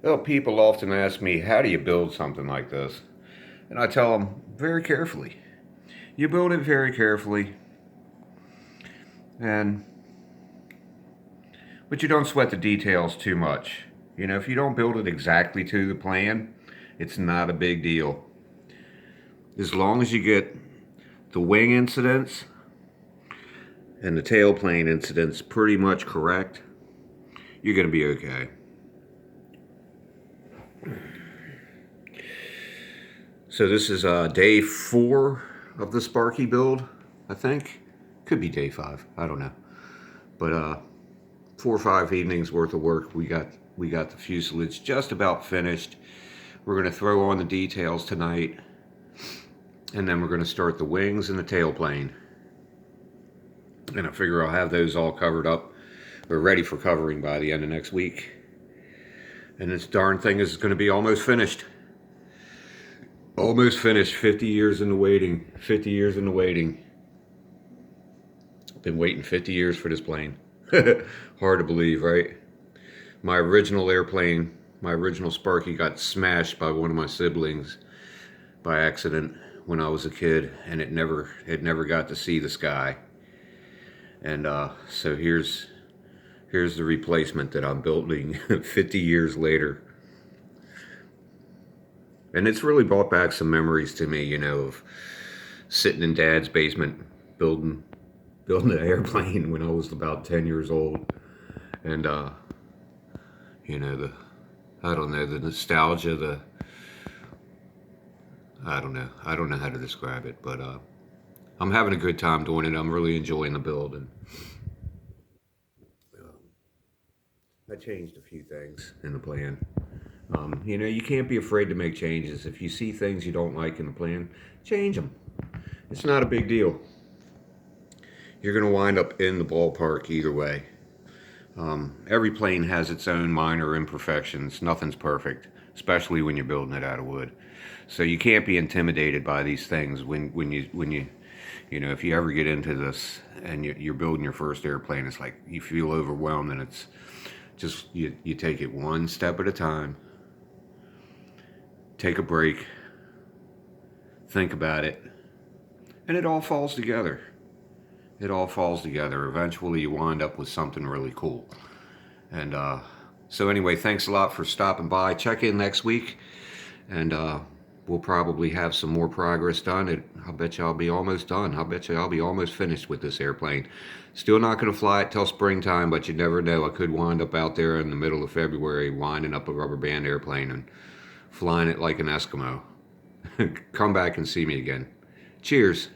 Well, people often ask me, how do you build something like this? And I tell them, very carefully. You build it very carefully, and but you don't sweat the details too much. You know, if you don't build it exactly to the plan, it's not a big deal. As long as you get the wing incidents and the tailplane incidents pretty much correct, you're going to be okay. So this is day 4 of the Sparky build, I think. Could be day 5, I don't know. But 4 or 5 evenings worth of work. We got the fuselage just about finished. We're going to throw on the details tonight, and then we're going to start the wings and the tailplane. And I figure I'll have those all covered up or ready for covering by the end of next week. And this darn thing is going to be almost finished. Almost finished. 50 years in the waiting. 50 years in the waiting. I've been waiting 50 years for this plane. Hard to believe, right? My original airplane, my original Sparky, got smashed by one of my siblings by accident when I was a kid, and it never got to see the sky. And so here's the replacement that I'm building 50 years later. And it's really brought back some memories to me, you know, of sitting in Dad's basement building an airplane when I was about 10 years old. And you know, I don't know, the nostalgia, I don't know how to describe it, but I'm having a good time doing it. I'm really enjoying the build, and I changed a few things in the plan. You know, you can't be afraid to make changes. If you see things you don't like in the plan, change them. It's not a big deal. You're going to wind up in the ballpark either way. Every plane has its own minor imperfections. Nothing's perfect, especially when you're building it out of wood. So you can't be intimidated by these things when you know, if you ever get into this and you're building your first airplane, it's like you feel overwhelmed, and it's just you take it one step at a time. Take a break, think about it, and it all falls together. It all falls together. Eventually you wind up with something really cool. And so anyway, thanks a lot for stopping by. Check in next week, and we'll probably have some more progress done. I'll bet you I'll be almost done. I'll bet you I'll be almost finished with this airplane. Still not going to fly it till springtime, but you never know. I could wind up out there in the middle of February winding up a rubber band airplane and flying it like an Eskimo. Come back and see me again. Cheers.